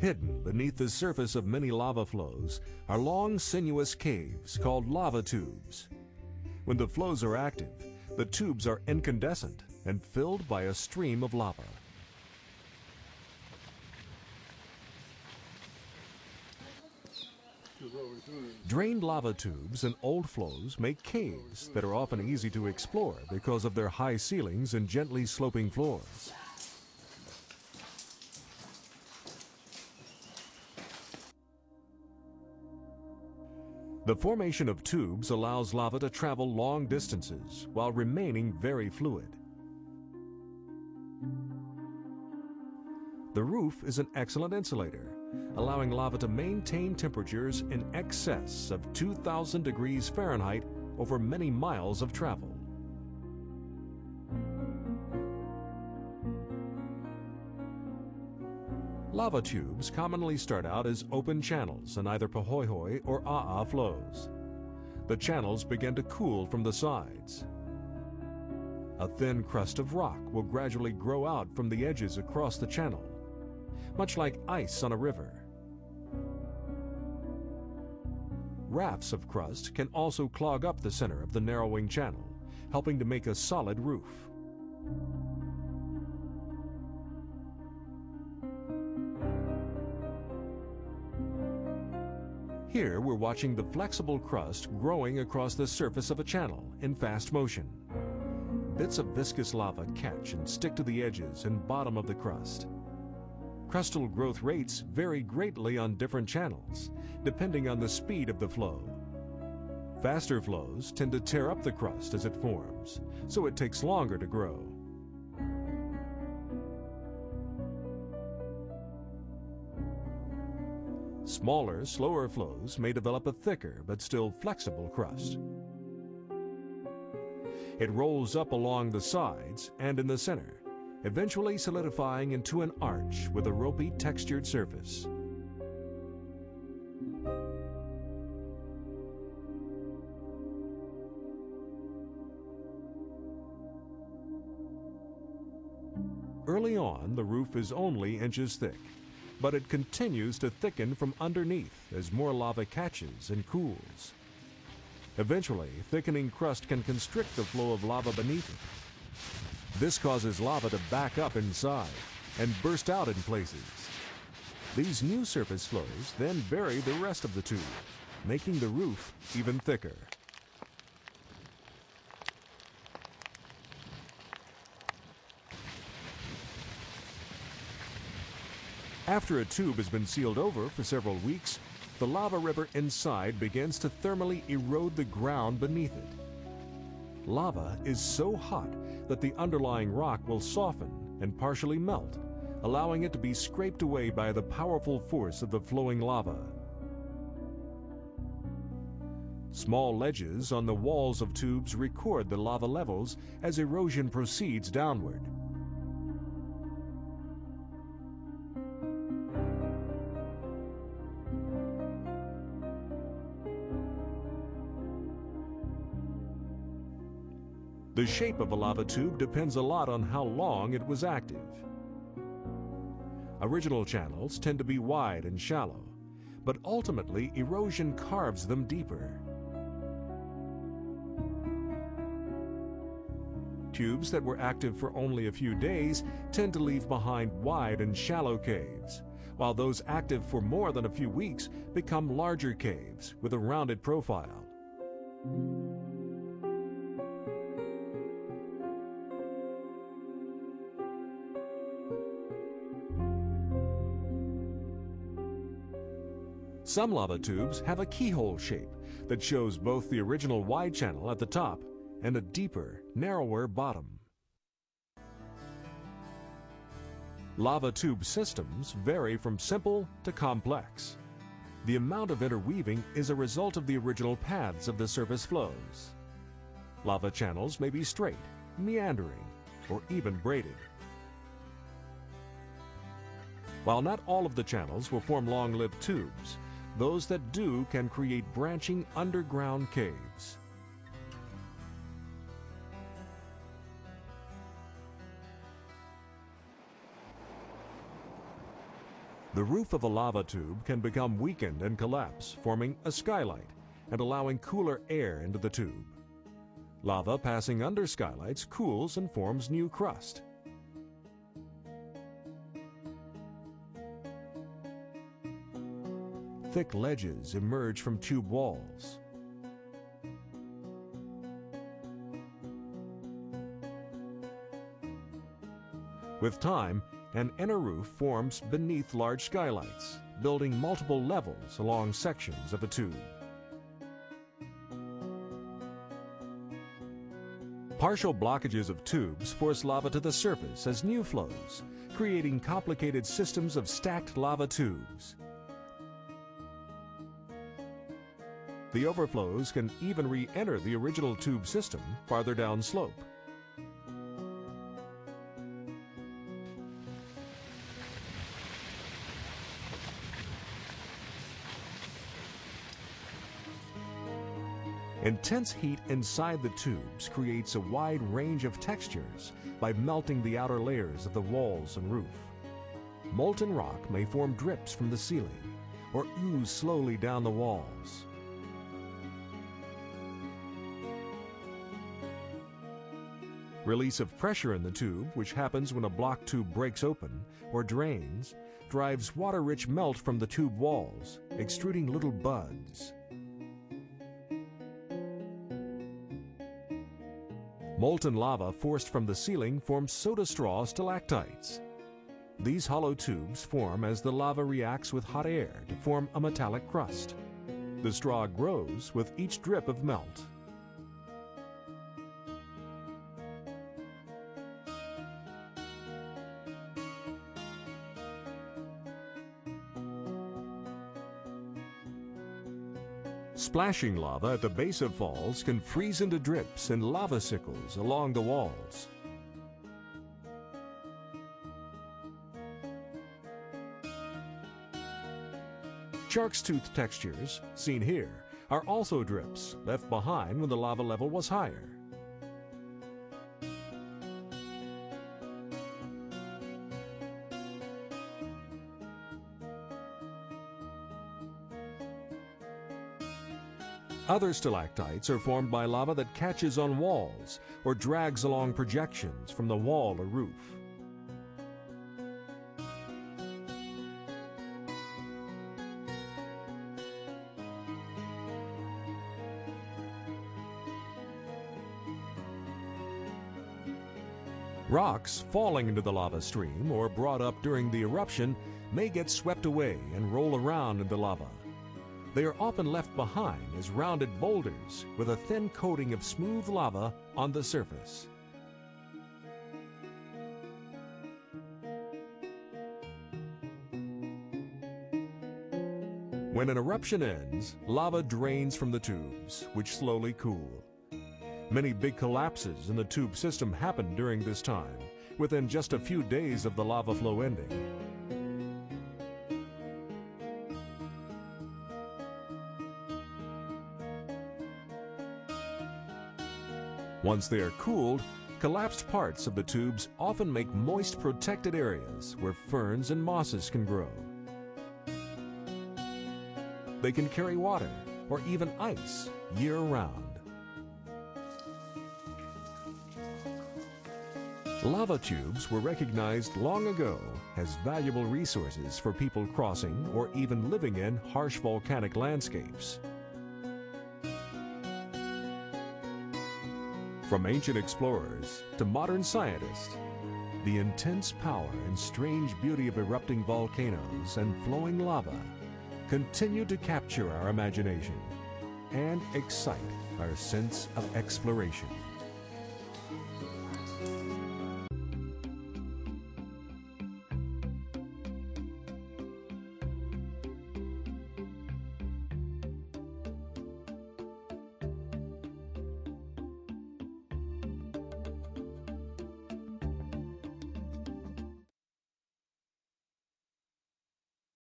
Hidden beneath the surface of many lava flows are long, sinuous caves called lava tubes. When the flows are active, the tubes are incandescent and filled by a stream of lava. Drained lava tubes and old flows make caves that are often easy to explore because of their high ceilings and gently sloping floors. The formation of tubes allows lava to travel long distances while remaining very fluid. The roof is an excellent insulator, allowing lava to maintain temperatures in excess of 2,000 degrees Fahrenheit over many miles of travel. Lava tubes commonly start out as open channels in either pahoehoe or aa flows. The channels begin to cool from the sides. A thin crust of rock will gradually grow out from the edges across the channel, much like ice on a river. Rafts of crust can also clog up the center of the narrowing channel, helping to make a solid roof. Here we're watching the flexible crust growing across the surface of a channel in fast motion. Bits of viscous lava catch and stick to the edges and bottom of the crust. Crustal growth rates vary greatly on different channels, depending on the speed of the flow. Faster flows tend to tear up the crust as it forms, so it takes longer to grow. Smaller, slower flows may develop a thicker but still flexible crust. It rolls up along the sides and in the center, eventually solidifying into an arch with a ropey textured surface. Early on, the roof is only inches thick, but it continues to thicken from underneath as more lava catches and cools. Eventually, thickening crust can constrict the flow of lava beneath it. This causes lava to back up inside and burst out in places. These new surface flows then bury the rest of the tube, making the roof even thicker. After a tube has been sealed over for several weeks, the lava river inside begins to thermally erode the ground beneath it. Lava is so hot that the underlying rock will soften and partially melt, allowing it to be scraped away by the powerful force of the flowing lava. Small ledges on the walls of tubes record the lava levels as erosion proceeds downward. The shape of a lava tube depends a lot on how long it was active. Original channels tend to be wide and shallow, but ultimately erosion carves them deeper. Tubes that were active for only a few days tend to leave behind wide and shallow caves, while those active for more than a few weeks become larger caves with a rounded profile. Some lava tubes have a keyhole shape that shows both the original wide channel at the top and a deeper, narrower bottom. Lava tube systems vary from simple to complex. The amount of interweaving is a result of the original paths of the surface flows. Lava channels may be straight, meandering, or even braided. While not all of the channels will form long-lived tubes, those that do can create branching underground caves. The roof of a lava tube can become weakened and collapse, forming a skylight and allowing cooler air into the tube. Lava passing under skylights cools and forms new crust. Thick ledges emerge from tube walls. With time, an inner roof forms beneath large skylights, building multiple levels along sections of a tube. Partial blockages of tubes force lava to the surface as new flows, creating complicated systems of stacked lava tubes. The overflows can even re-enter the original tube system farther downslope. Intense heat inside the tubes creates a wide range of textures by melting the outer layers of the walls and roof. Molten rock may form drips from the ceiling or ooze slowly down the walls. Release of pressure in the tube, which happens when a block tube breaks open or drains, drives water-rich melt from the tube walls, extruding little buds. Molten lava forced from the ceiling forms soda straw stalactites. These hollow tubes form as the lava reacts with hot air to form a metallic crust. The straw grows with each drip of melt. Splashing lava at the base of falls can freeze into drips and lava sickles along the walls. Shark's tooth textures, seen here, are also drips left behind when the lava level was higher. Other stalactites are formed by lava that catches on walls or drags along projections from the wall or roof. Rocks falling into the lava stream or brought up during the eruption may get swept away and roll around in the lava. They are often left behind as rounded boulders with a thin coating of smooth lava on the surface. When an eruption ends, lava drains from the tubes, which slowly cool. Many big collapses in the tube system happen during this time, within just a few days of the lava flow ending. Once they are cooled, collapsed parts of the tubes often make moist, protected areas where ferns and mosses can grow. They can carry water or even ice year-round. Lava tubes were recognized long ago as valuable resources for people crossing or even living in harsh volcanic landscapes. From ancient explorers to modern scientists, the intense power and strange beauty of erupting volcanoes and flowing lava continue to capture our imagination and excite our sense of exploration.